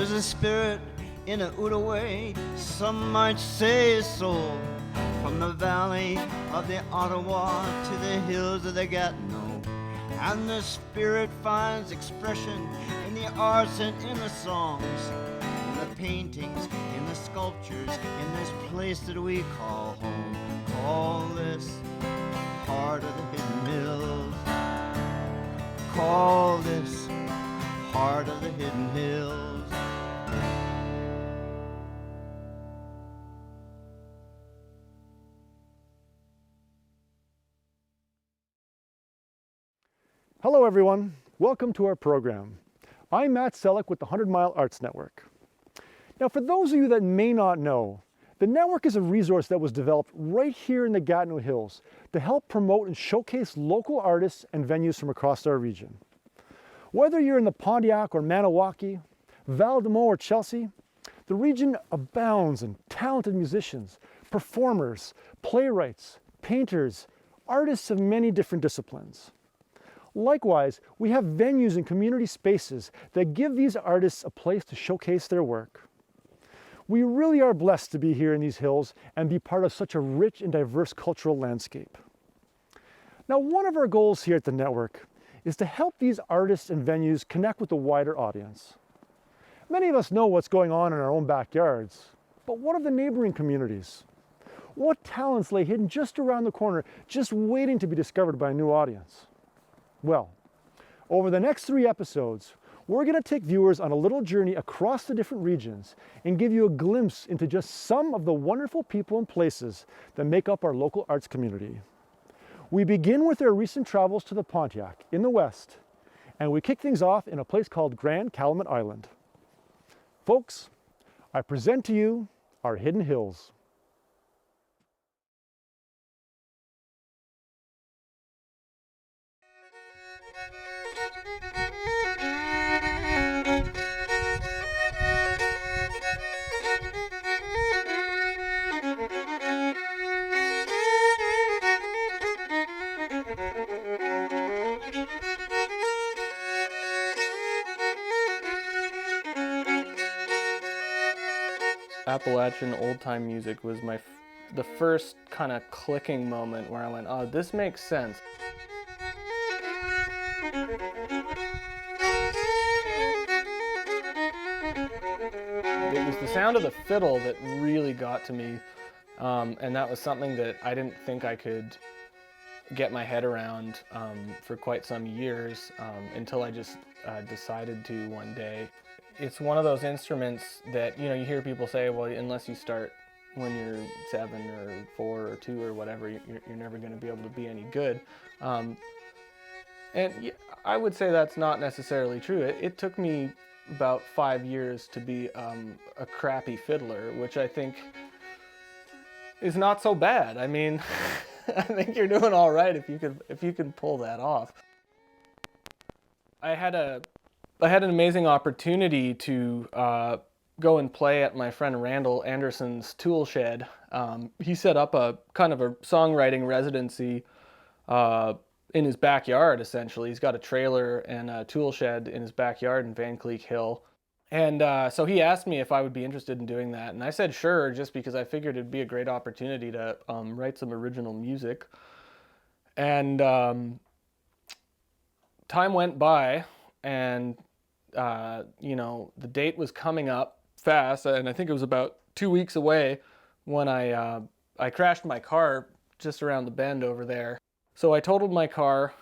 There's a spirit in the Outaouais, some might say so. From the valley of the Ottawa to the hills of the Gatineau. And the spirit finds expression in the arts and in the songs, in the paintings, in the sculptures, in this place that we call home. Call this heart of the hidden hills. Call this heart of the hidden hills. Hello everyone, welcome to our program. I'm Matt Selleck with the 100 Mile Arts Network. Now for those of you that may not know, the network is a resource that was developed right here in the Gatineau Hills to help promote and showcase local artists and venues from across our region. Whether you're in the Pontiac or Maniwaki, Val-de-Meaux or Chelsea, the region abounds in talented musicians, performers, playwrights, painters, artists of many different disciplines. Likewise, we have venues and community spaces that give these artists a place to showcase their work. We really are blessed to be here in these hills and be part of such a rich and diverse cultural landscape. Now, one of our goals here at the network is to help these artists and venues connect with a wider audience. Many of us know what's going on in our own backyards, but what of the neighboring communities? What talents lay hidden just around the corner, just waiting to be discovered by a new audience? Well, over the next 3 episodes, we're going to take viewers on a little journey across the different regions and give you a glimpse into just some of the wonderful people and places that make up our local arts community. We begin with our recent travels to the Pontiac in the west, and we kick things off in a place called Grand Calumet Island. Folks, I present to you our Hidden Hills. Appalachian old-time music was the first kind of clicking moment where I went, oh, this makes sense. It was the sound of the fiddle that really got to me, and that was something that I didn't think I could get my head around for quite some years until I just decided to one day. It's one of those instruments that, you hear people say, well, unless you start when you're 7 or 4 or 2 or whatever, you're never going to be able to be any good. And I would say that's not necessarily true. It took me about 5 years to be a crappy fiddler, which I think is not so bad. I mean, I think you're doing all right if you can pull that off. I had an amazing opportunity to go and play at my friend Randall Anderson's tool shed. He set up a kind of a songwriting residency in his backyard, essentially. He's got a trailer and a tool shed in his backyard in Van Cleek Hill. And so he asked me if I would be interested in doing that. And I said sure, just because I figured it'd be a great opportunity to write some original music. And time went by, and the date was coming up fast, and I think it was about 2 weeks away when I crashed my car just around the bend over there. So I totaled my car.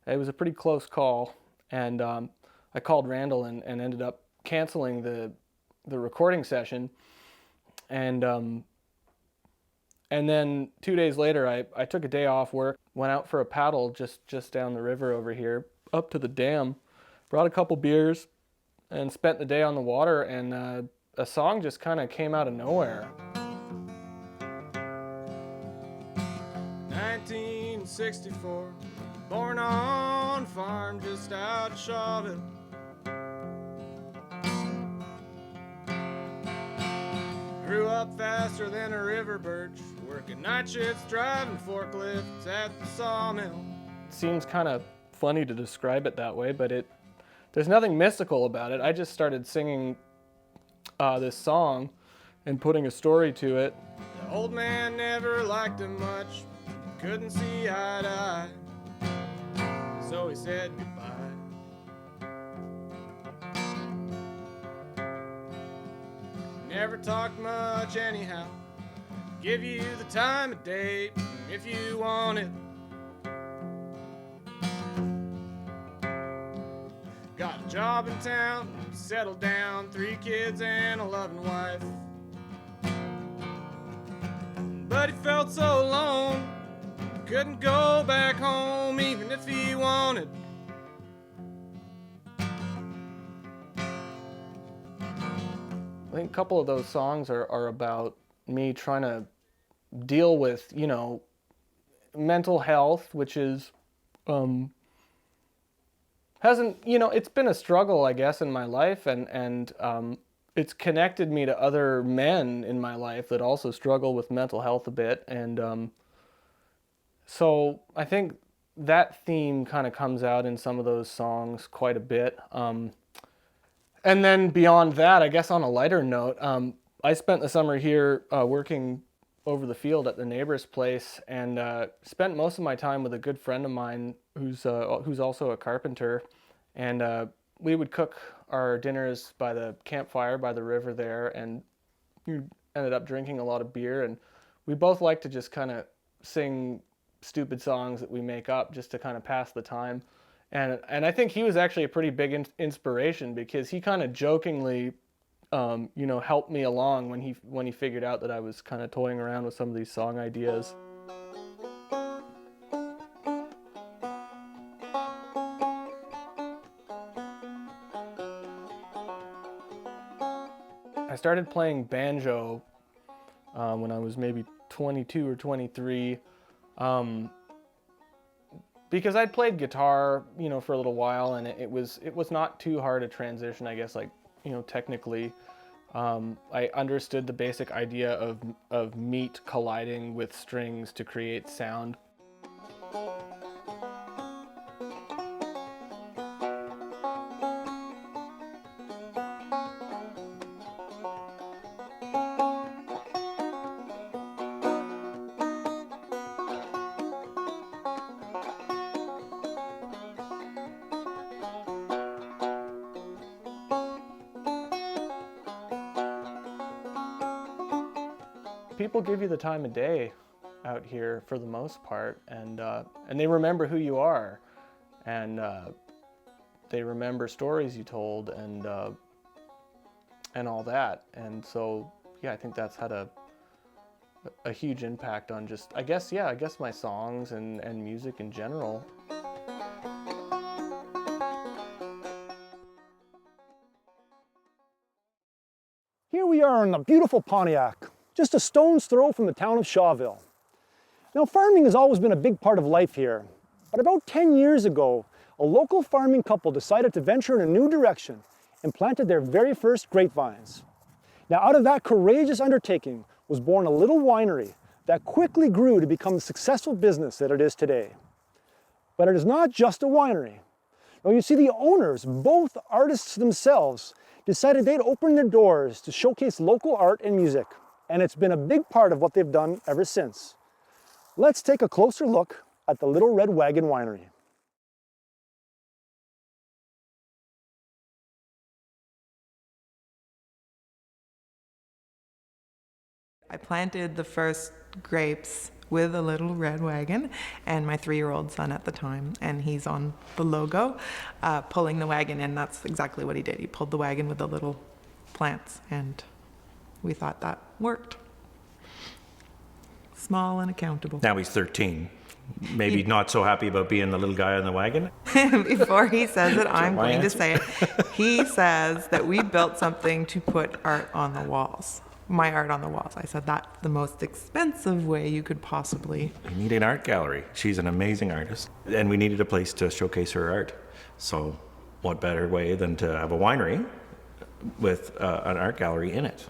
It was a pretty close call, and I called Randall and ended up canceling the recording session. And then 2 days later, I took a day off work, went out for a paddle just down the river over here, up to the dam, brought a couple beers, and spent the day on the water, and a song just kind of came out of nowhere. 1964, born on farm just out of Shawville. Grew up faster than a river birch, working night shifts, driving forklifts at the sawmill. It seems kind of funny to describe it that way, but there's nothing mystical about it. I just started singing this song and putting a story to it. The old man never liked him much, couldn't see eye to eye, so he said goodbye. Never talked much anyhow, give you the time of day if you want it. Got a job in town, settled down, 3 kids and a loving wife. But he felt so alone, couldn't go back home even if he wanted. I think a couple of those songs are about me trying to deal with, you know, mental health, which is, hasn't, you know, it's been a struggle, I guess, in my life, and it's connected me to other men in my life that also struggle with mental health a bit, and so I think that theme kind of comes out in some of those songs quite a bit. And then beyond that, I guess on a lighter note, I spent the summer here working over the field at the neighbor's place, and spent most of my time with a good friend of mine who's also a carpenter, and we would cook our dinners by the campfire by the river there, and we ended up drinking a lot of beer, and we both like to just kind of sing stupid songs that we make up just to kind of pass the time. And I think he was actually a pretty big inspiration, because he kind of jokingly, you know, helped me along when he figured out that I was kind of toying around with some of these song ideas. I started playing banjo when I was maybe 22 or 23. Because I'd played guitar, you know, for a little while, and it was not too hard a transition, I guess, like, you know, technically. I understood the basic idea of meat colliding with strings to create sound. People give you the time of day out here for the most part, and they remember who you are, and they remember stories you told, and all that. And so, yeah, I think that's had a huge impact on just, I guess my songs and music in general. Here we are in the beautiful Pontiac, just a stone's throw from the town of Shawville. Now, farming has always been a big part of life here, but about 10 years ago, a local farming couple decided to venture in a new direction and planted their very first grapevines. Now, out of that courageous undertaking was born a little winery that quickly grew to become the successful business that it is today. But it is not just a winery. Now, you see, the owners, both artists themselves, decided they'd open their doors to showcase local art and music, and it's been a big part of what they've done ever since. Let's take a closer look at the Little Red Wagon Winery. I planted the first grapes with a little red wagon and my 3-year-old son at the time, and he's on the logo pulling the wagon, and that's exactly what he did. He pulled the wagon with the little plants, and we thought that worked. Small and accountable. Now he's 13. Maybe not so happy about being the little guy on the wagon. Before he says it, I'm going to say it. He says that we built something to put art on the walls. My art on the walls. I said that's the most expensive way you could possibly. We need an art gallery. She's an amazing artist, and we needed a place to showcase her art. So what better way than to have a winery with an art gallery in it?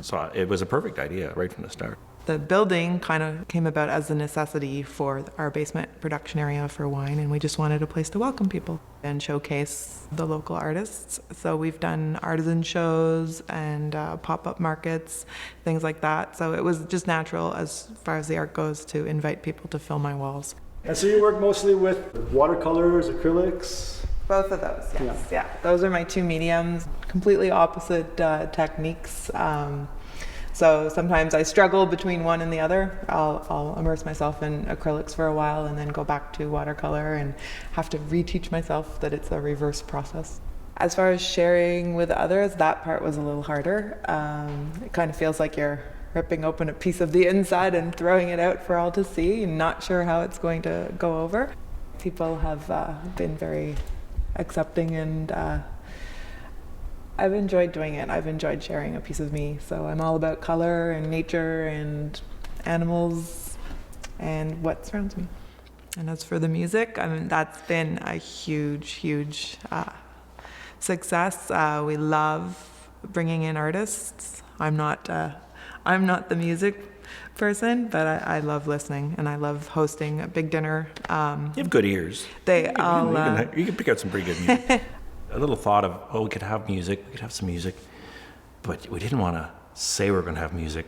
So it was a perfect idea right from the start. The building kind of came about as a necessity for our basement production area for wine, and we just wanted a place to welcome people and showcase the local artists. So we've done artisan shows and pop-up markets, things like that. So it was just natural as far as the art goes to invite people to fill my walls. And so you work mostly with watercolors, acrylics? Both of those, yes. Yeah. Those are my two mediums, completely opposite techniques. So sometimes I struggle between one and the other. I'll immerse myself in acrylics for a while and then go back to watercolor and have to reteach myself that it's a reverse process. As far as sharing with others, that part was a little harder. It kind of feels like you're ripping open a piece of the inside and throwing it out for all to see, and not sure how it's going to go over. People have been very accepting, and I've enjoyed doing it. I've enjoyed sharing a piece of me. So I'm all about color and nature and animals and what surrounds me. And as for the music, I mean, that's been a huge success. We love bringing in artists. I'm not the music person, but I love listening, and I love hosting a big dinner. You have good ears. You can pick out some pretty good music. A little thought of, we could have music, we could have some music, but we didn't want to say we were going to have music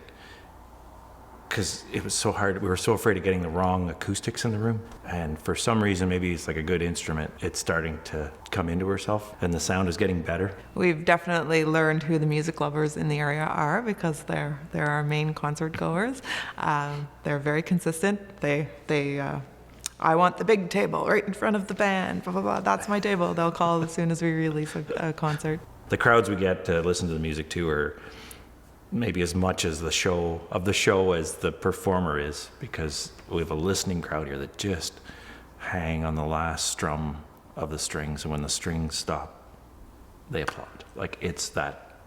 because it was so hard. We were so afraid of getting the wrong acoustics in the room. And for some reason, maybe it's like a good instrument, it's starting to come into herself, and the sound is getting better. We've definitely learned who the music lovers in the area are, because they're our main concert goers. They're very consistent. I want the big table right in front of the band, blah, blah, blah. That's my table. They'll call as soon as we release a concert. The crowds we get to listen to the music to are maybe as much as the show as the performer is, because we have a listening crowd here that just hang on the last strum of the strings, and when the strings stop, they applaud. Like, it's that,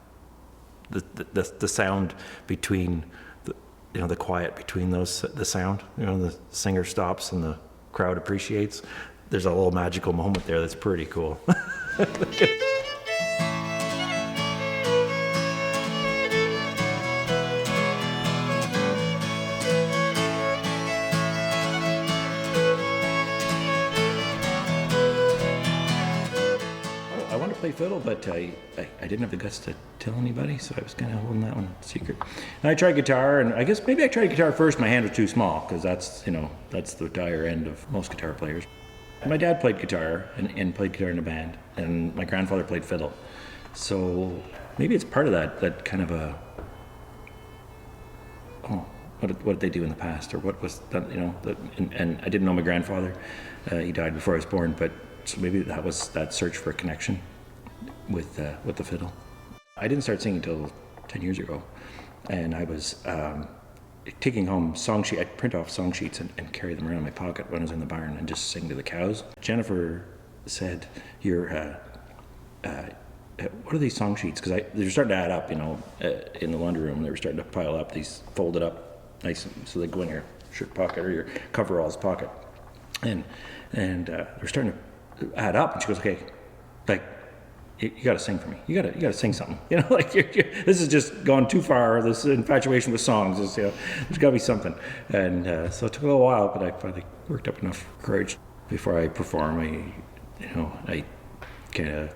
the sound between, the quiet between those, the sound, the singer stops and the crowd appreciates. There's a little magical moment there that's pretty cool. I wanted to play fiddle, but I didn't have the guts to tell anybody, so I was kind of holding that one secret. And I tried guitar, and I guess maybe I tried guitar first. My hand was too small, because that's the dire end of most guitar players. My dad played guitar and played guitar in a band, and my grandfather played fiddle. So maybe it's part of that kind of a, what did they do in the past, or what was that, and I didn't know my grandfather. He died before I was born, but so maybe that was that search for a connection with the fiddle. I didn't start singing until 10 years ago, and I was taking home song sheets. I'd print off song sheets and carry them around in my pocket when I was in the barn and just sing to the cows. Jennifer said, what are these song sheets? Because they were starting to add up, in the laundry room. They were starting to pile up, these folded up nice, so they go in your shirt pocket or your coveralls pocket. And they're starting to add up, and she goes, okay, like, you got to sing for me. You got to sing something. This is just gone too far. This infatuation with songs is, there's got to be something. And so it took a little while, but I finally worked up enough courage before I perform. I kind of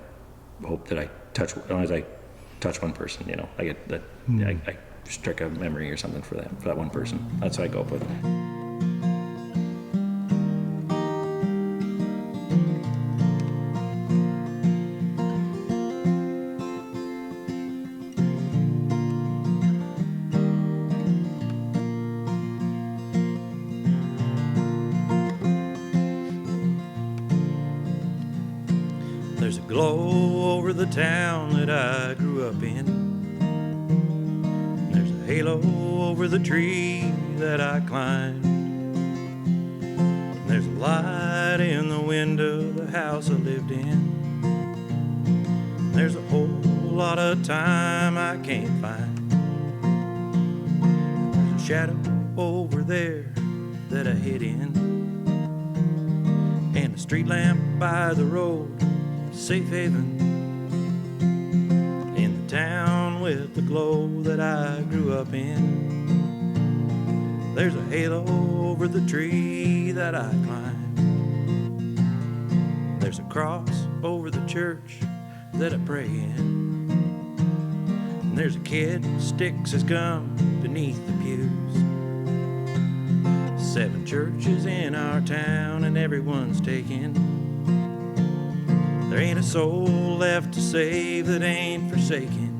hope that as long as I touch one person, I get that. I strike a memory or something for that one person. That's what I go up with. There's a glow over the town that I grew up in. There's a halo over the tree that I climbed. There's a light in the window of the house I lived in. There's a whole lot of time I can't find. There's a shadow over there that I hid in, and a street lamp by the road, safe haven in the town with the glow that I grew up in. There's a halo over the tree that I climb. There's a cross over the church that I pray in. And there's a kid who sticks his gum beneath the pews. 7 churches in our town and everyone's taken. There ain't a soul left to save that ain't forsaken.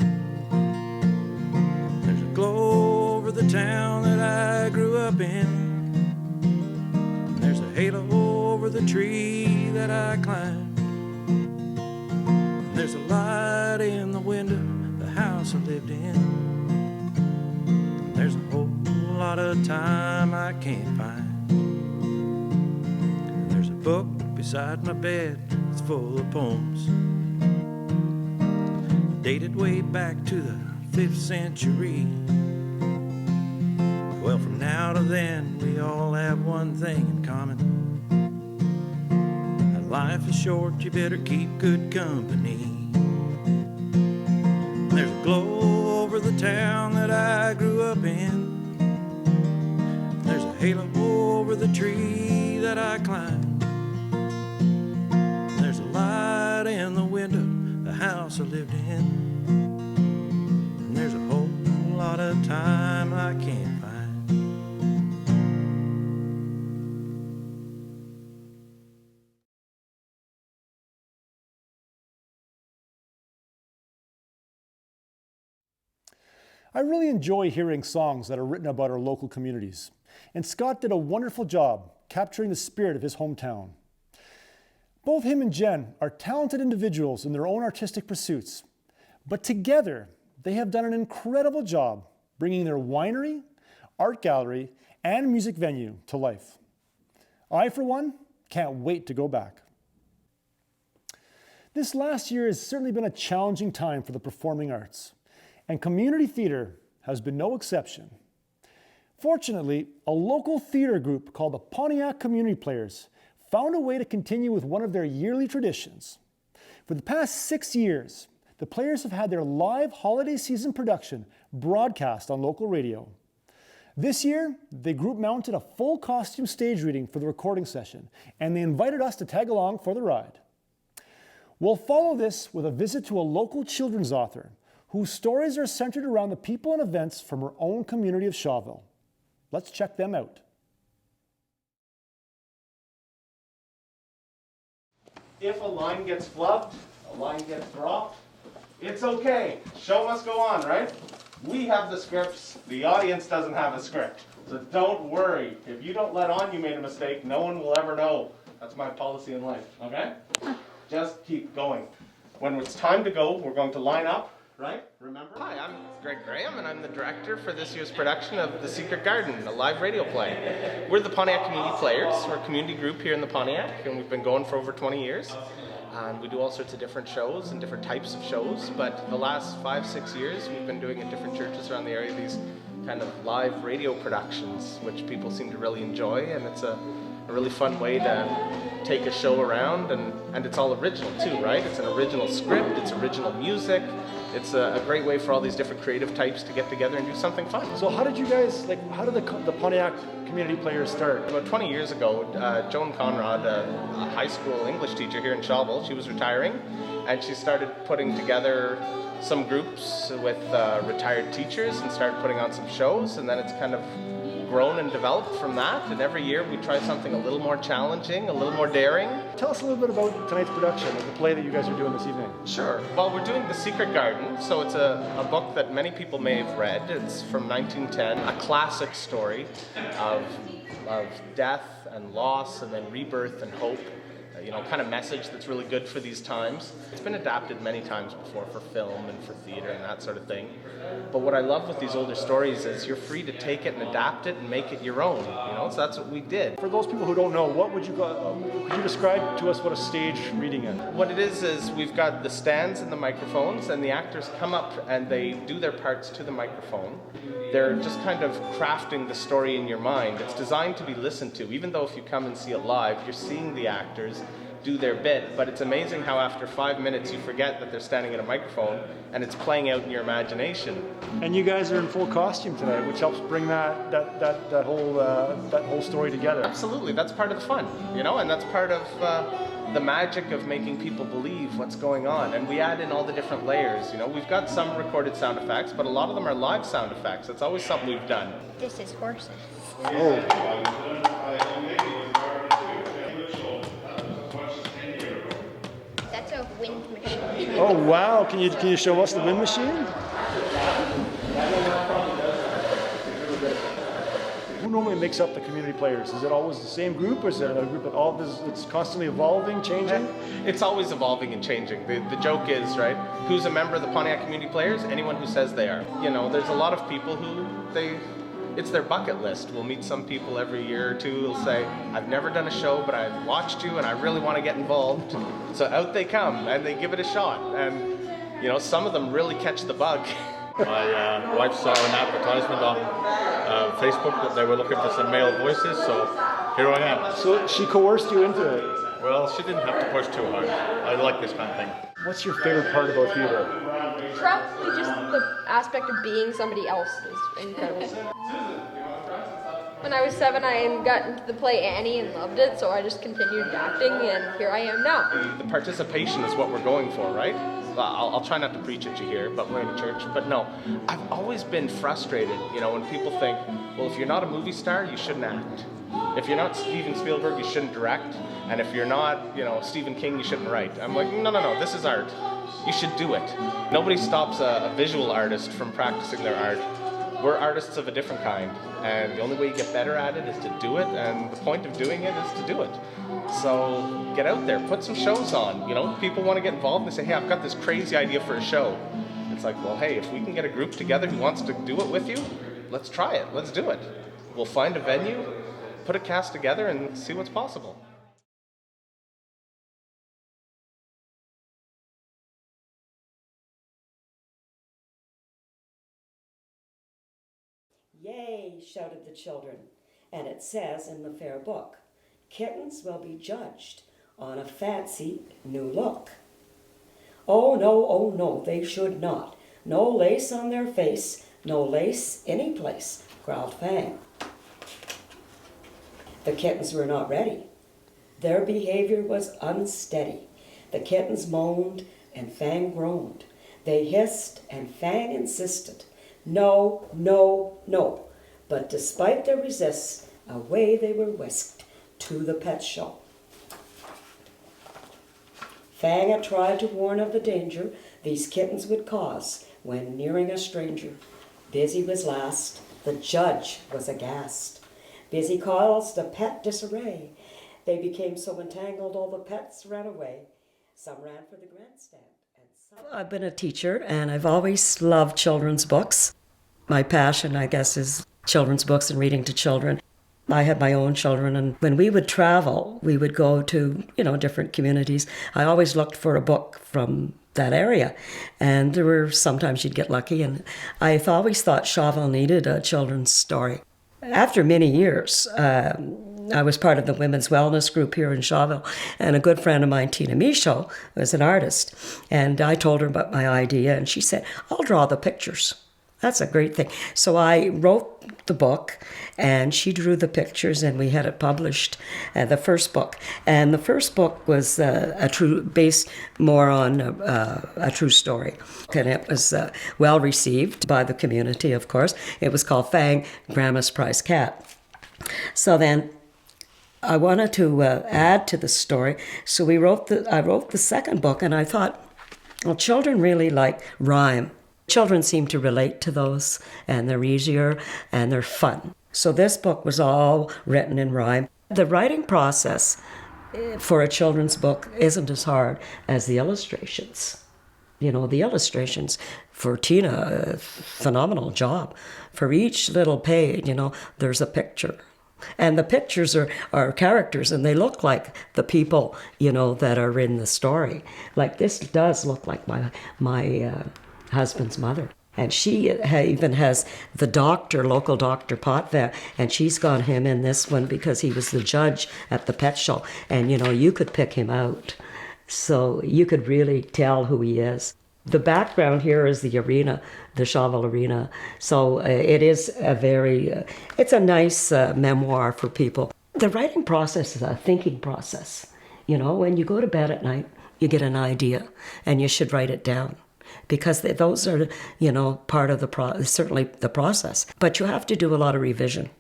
There's a glow over the town that I grew up in. And there's a halo over the tree that I climbed. And there's a light in the window, the house I lived in. And there's a whole lot of time I can't find. And there's a book beside my bed, it's full of poems, dated way back to the 5th century. Well, from now to then, we all have one thing in common. That life is short, you better keep good company. There's a glow over the town that I grew up in. There's a halo over the tree that I climbed. There's a light in the window, the house I lived in. And there's a whole lot of time I can't find. I really enjoy hearing songs that are written about our local communities, and Scott did a wonderful job capturing the spirit of his hometown. Both him and Jen are talented individuals in their own artistic pursuits, but together they have done an incredible job bringing their winery, art gallery, and music venue to life. I, for one, can't wait to go back. This last year has certainly been a challenging time for the performing arts, and community theater has been no exception. Fortunately, a local theater group called the Pontiac Community Players found a way to continue with one of their yearly traditions. For the past 6 years, the Players have had their live holiday season production broadcast on local radio. This year, the group mounted a full costume stage reading for the recording session, and they invited us to tag along for the ride. We'll follow this with a visit to a local children's author whose stories are centered around the people and events from her own community of Shawville. Let's check them out. If a line gets flubbed, a line gets dropped, it's okay. Show must go on, right? We have the scripts, the audience doesn't have a script. So don't worry. If you don't let on you made a mistake, no one will ever know. That's my policy in life, okay? Just keep going. When it's time to go, we're going to line up, right? Remember? Hi, I'm Greg Graham, and I'm the director for this year's production of The Secret Garden, a live radio play. We're the Pontiac Community Players. We're a community group here in the Pontiac, and we've been going for over 20 years. We do all sorts of different shows and different types of shows, but the last 5-6 years we've been doing in different churches around the area these kind of live radio productions, which people seem to really enjoy, and it's a really fun way to take a show around, and it's all original too, right? It's an original script, it's original music. It's a great way for all these different creative types to get together and do something fun. So how did you guys, how did the Pontiac Community Players start? About 20 years ago, Joan Conrad, a high school English teacher here in Shawville, she was retiring, and she started putting together some groups with retired teachers and started putting on some shows, and then it's kind of grown and developed from that, and every year we try something a little more challenging, a little more daring. Tell us a little bit about tonight's production of the play that you guys are doing this evening. Sure. Well, we're doing The Secret Garden, so it's a book that many people may have read. It's from 1910, a classic story of death and loss and then rebirth and hope. Kind of message that's really good for these times. It's been adapted many times before for film and for theater and that sort of thing. But what I love with these older stories is you're free to take it and adapt it and make it your own, so that's what we did. For those people who don't know, could you describe to us what a stage reading is? What it is we've got the stands and the microphones, and the actors come up and they do their parts to the microphone. They're just kind of crafting the story in your mind. It's designed to be listened to. Even though if you come and see it live, you're seeing the actors, do their bit, but it's amazing how after 5 minutes you forget that they're standing at a microphone and it's playing out in your imagination. And you guys are in full costume today, which helps bring that whole story together. Absolutely, that's part of the fun, you know, and that's part of the magic of making people believe what's going on. And we add in all the different layers, you know. We've got some recorded sound effects, but a lot of them are live sound effects. It's always something we've done. This is horses. Oh. That's a wind machine. Oh wow! Can you show us the wind machine? Who normally makes up the community players? Is it always the same group, or is it a group that it's constantly evolving, changing? It's always evolving and changing. The joke is, right, who's a member of the Pontiac Community Players? Anyone who says they are. You know, there's a lot of people who it's their bucket list. We'll meet some people every year or two who'll say, I've never done a show, but I've watched you and I really want to get involved. So out they come and they give it a shot. And, you know, some of them really catch the bug. My wife saw an advertisement on Facebook that they were looking for some male voices, so here I am. So she coerced you into it? Well, she didn't have to push too hard. I like this kind of thing. What's your favorite part about theater? Probably just the aspect of being somebody else is incredible. When I was 7, I got into the play Annie and loved it, so I just continued acting, and here I am now. The participation is what we're going for, right? I'll try not to preach at you here, but we're in a church. But no, I've always been frustrated, you know, when people think, well, if you're not a movie star, you shouldn't act. If you're not Steven Spielberg, you shouldn't direct. And if you're not, you know, Stephen King, you shouldn't write. I'm like, no, this is art. You should do it. Nobody stops a visual artist from practicing their art. We're artists of a different kind, and the only way you get better at it is to do it, and the point of doing it is to do it. So get out there, put some shows on. You know, people want to get involved, they say, hey, I've got this crazy idea for a show. It's like, well, hey, if we can get a group together who wants to do it with you, let's try it, let's do it. We'll find a venue, put a cast together, and see what's possible. Yay, shouted the children, and it says in the fair book, kittens will be judged on a fancy new look. Oh no, they should not. No lace on their face, no lace any place, growled Fang. The kittens were not ready. Their behavior was unsteady. The kittens moaned and Fang groaned. They hissed and Fang insisted. No. But despite their resists, away they were whisked to the pet show. Fang had tried to warn of the danger these kittens would cause when nearing a stranger. Busy was last, the judge was aghast. Busy caused a pet disarray. They became so entangled all the pets ran away. Some ran for the grandstand. I've been a teacher and I've always loved children's books. My passion, I guess, is children's books and reading to children. I had my own children, and when we would travel, we would go to, different communities. I always looked for a book from that area, and there were sometimes you'd get lucky, and I've always thought Shawville needed a children's story. After many years, I was part of the women's wellness group here in Shawville, and a good friend of mine, Tina Michaud, was an artist, and I told her about my idea, and she said, I'll draw the pictures. That's a great thing. So I wrote the book, and she drew the pictures, and we had it published, the first book. And the first book was based more on a true story. And it was well received by the community, of course. It was called Fang, Grandma's Prize Cat. So then I wanted to add to the story. So I wrote the second book, and I thought, well, children really like rhyme. Children seem to relate to those, and they're easier, and they're fun. So this book was all written in rhyme. The writing process for a children's book isn't as hard as the illustrations. The illustrations for Tina, a phenomenal job. For each little page, there's a picture. And the pictures are characters, and they look like the people, that are in the story. Like this does look like my husband's mother. And she even has the doctor, local doctor, Potvin, and she's got him in this one because he was the judge at the pet show. And, you could pick him out. So you could really tell who he is. The background here is the arena, the Chauvel Arena. So it is it's a nice memoir for people. The writing process is a thinking process. When you go to bed at night, you get an idea and you should write it down. Because those are, part of certainly the process. But you have to do a lot of revision.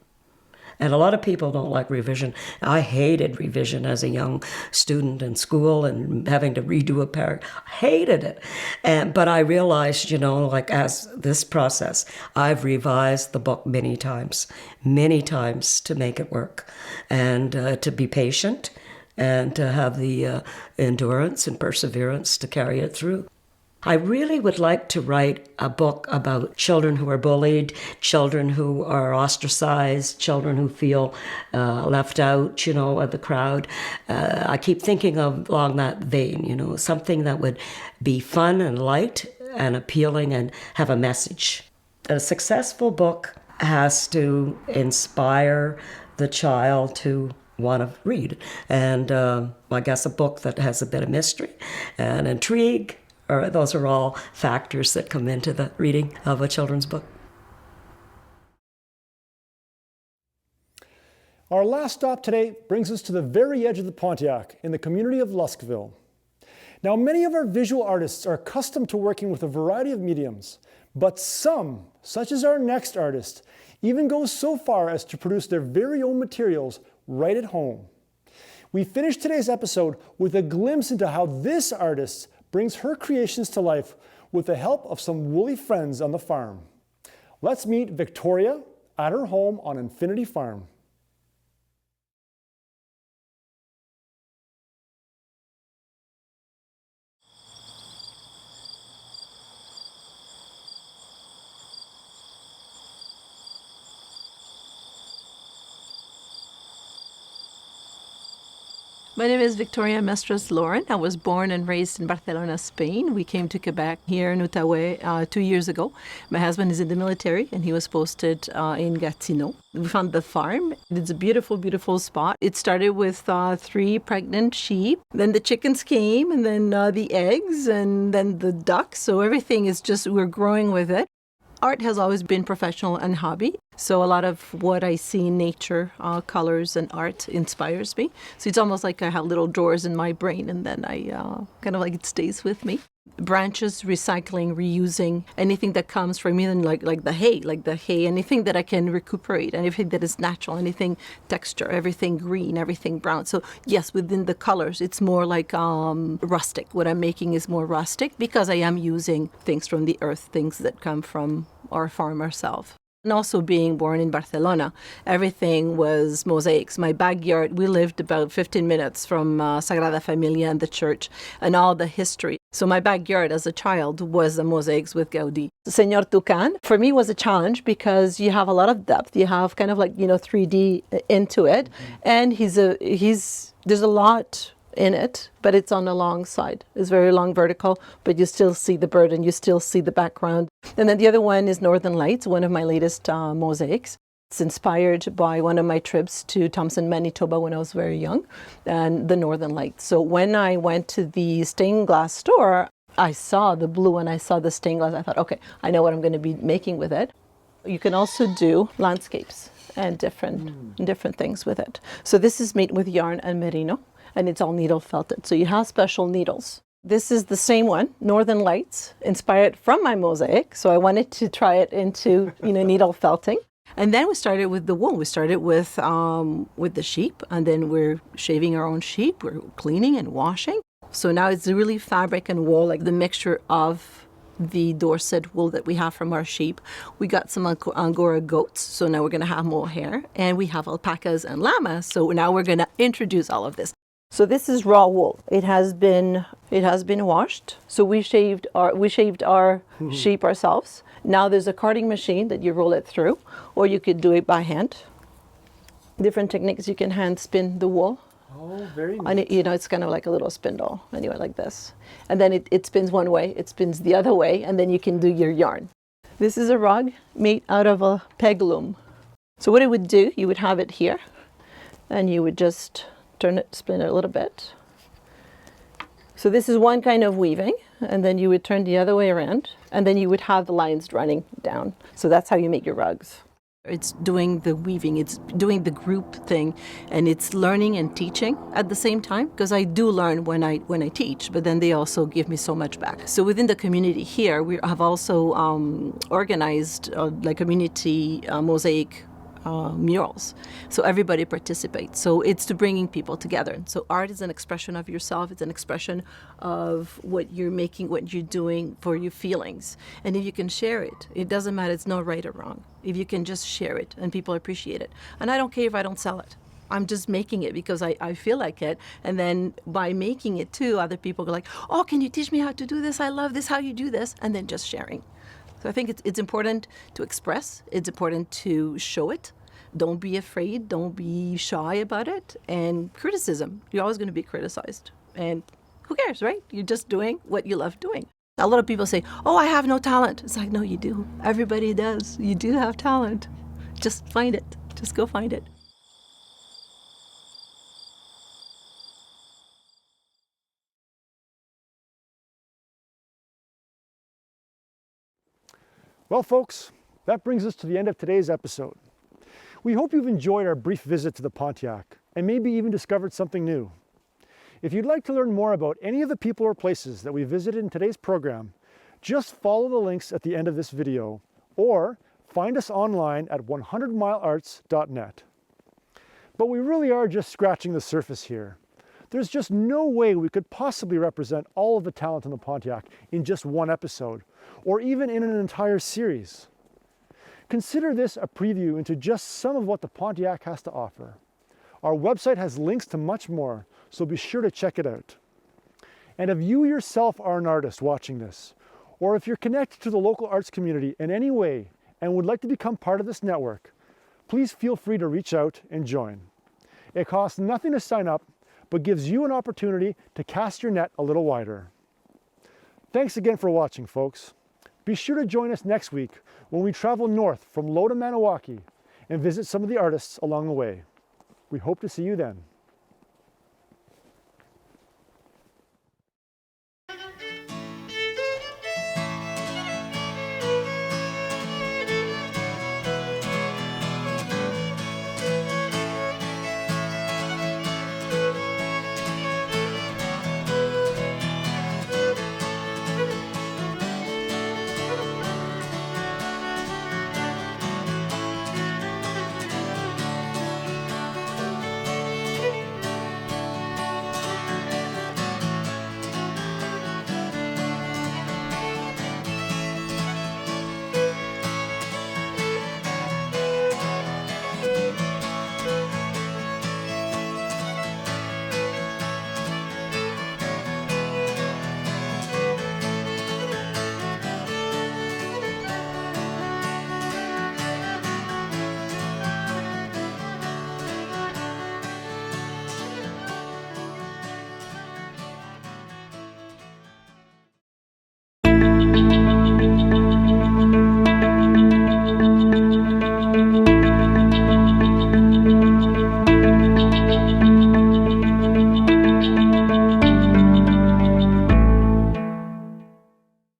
And a lot of people don't like revision. I hated revision as a young student in school and having to redo a paragraph. I hated it. But I realized, as this process, I've revised the book many times to make it work. And to be patient and to have the endurance and perseverance to carry it through. I really would like to write a book about children who are bullied, children who are ostracized, children who feel left out, of the crowd. I keep thinking of along that vein, something that would be fun and light and appealing and have a message. A successful book has to inspire the child to want to read. And I guess a book that has a bit of mystery and intrigue, those are all factors that come into the reading of a children's book. Our last stop today brings us to the very edge of the Pontiac in the community of Luskville. Now, many of our visual artists are accustomed to working with a variety of mediums, but some, such as our next artist, even go so far as to produce their very own materials right at home. We finished today's episode with a glimpse into how this artist brings her creations to life with the help of some woolly friends on the farm. Let's meet Victoria at her home on Infinity Farm. My name is Victoria Mestres Lauren. I was born and raised in Barcelona, Spain. We came to Quebec here in Outaouais 2 years ago. My husband is in the military and he was posted in Gatineau. We found the farm. It's a beautiful, beautiful spot. It started with 3 pregnant sheep. Then the chickens came and then the eggs and then the ducks. So everything is just, we're growing with it. Art has always been professional and hobby. So a lot of what I see in nature, colors and art inspires me. So it's almost like I have little drawers in my brain and then I kind of like it stays with me. Branches, recycling, reusing, anything that comes from me, and like the hay, anything that I can recuperate, anything that is natural, anything texture, everything green, everything brown. So yes, within the colors, it's more like rustic. What I'm making is more rustic because I am using things from the earth, things that come from our farm ourselves. And also being born in Barcelona, everything was mosaics. My backyard, we lived about 15 minutes from Sagrada Familia and the church and all the history. So my backyard as a child was the mosaics with Gaudi. Senor Tucan, for me, was a challenge because you have a lot of depth. You have kind of like, 3D into it. And there's a lot in it, but it's on the long side. It's very long vertical, but you still see the bird and you still see the background. And then the other one is Northern Lights, one of my latest mosaics. It's inspired by one of my trips to Thompson, Manitoba when I was very young, and the Northern Lights. So when I went to the stained glass store, I saw the blue and I saw the stained glass. I thought, okay, I know what I'm going to be making with it. You can also do landscapes and different things with it. So this is made with yarn and merino, and it's all needle felted. So you have special needles. This is the same one, Northern Lights, inspired from my mosaic. So I wanted to try it into, needle felting. And then we started with the wool. We started with the sheep, and then we're shaving our own sheep. We're cleaning and washing. So now it's really fabric and wool, like the mixture of the Dorset wool that we have from our sheep. We got some Angora goats, so now we're going to have mohair, and we have alpacas and llamas. So now we're going to introduce all of this. So this is raw wool. It has been washed. So we shaved our sheep ourselves. Now there's a carding machine that you roll it through, or you could do it by hand. Different techniques. You can hand spin the wool. Oh, very nice. And it's kind of like a little spindle, anyway, like this. And then it spins one way, it spins the other way, and then you can do your yarn. This is a rug made out of a peg loom. So what it would do, you would have it here, and you would just turn it, spin it a little bit. So this is one kind of weaving, and then you would turn the other way around, and then you would have the lines running down. So that's how you make your rugs. It's doing the weaving, it's doing the group thing, and it's learning and teaching at the same time, because I do learn when I teach, but then they also give me so much back. So within the community here, we have also organized like community mosaic murals. So everybody participates. So it's to bringing people together. So art is an expression of yourself. It's an expression of what you're making, what you're doing for your feelings. And if you can share it, it doesn't matter. It's not right or wrong. If you can just share it and people appreciate it. And I don't care if I don't sell it. I'm just making it because I feel like it. And then by making it too, other people go like, oh, can you teach me how to do this? I love this, how you do this. And then just sharing. So I think it's important to express. It's important to show it. Don't be afraid. Don't be shy about it. And criticism. You're always going to be criticized. And who cares, right? You're just doing what you love doing. A lot of people say, oh, I have no talent. It's like, no, you do. Everybody does. You do have talent. Just find it. Just go find it. Well, folks, that brings us to the end of today's episode. We hope you've enjoyed our brief visit to the Pontiac and maybe even discovered something new. If you'd like to learn more about any of the people or places that we visited in today's program, just follow the links at the end of this video or find us online at 100milearts.net. But we really are just scratching the surface here. There's just no way we could possibly represent all of the talent in the Pontiac in just one episode, or even in an entire series. Consider this a preview into just some of what the Pontiac has to offer. Our website has links to much more, so be sure to check it out. And if you yourself are an artist watching this, or if you're connected to the local arts community in any way and would like to become part of this network, please feel free to reach out and join. It costs nothing to sign up, but gives you an opportunity to cast your net a little wider. Thanks again for watching, folks. Be sure to join us next week when we travel north from Low to Maniwaki and visit some of the artists along the way. We hope to see you then.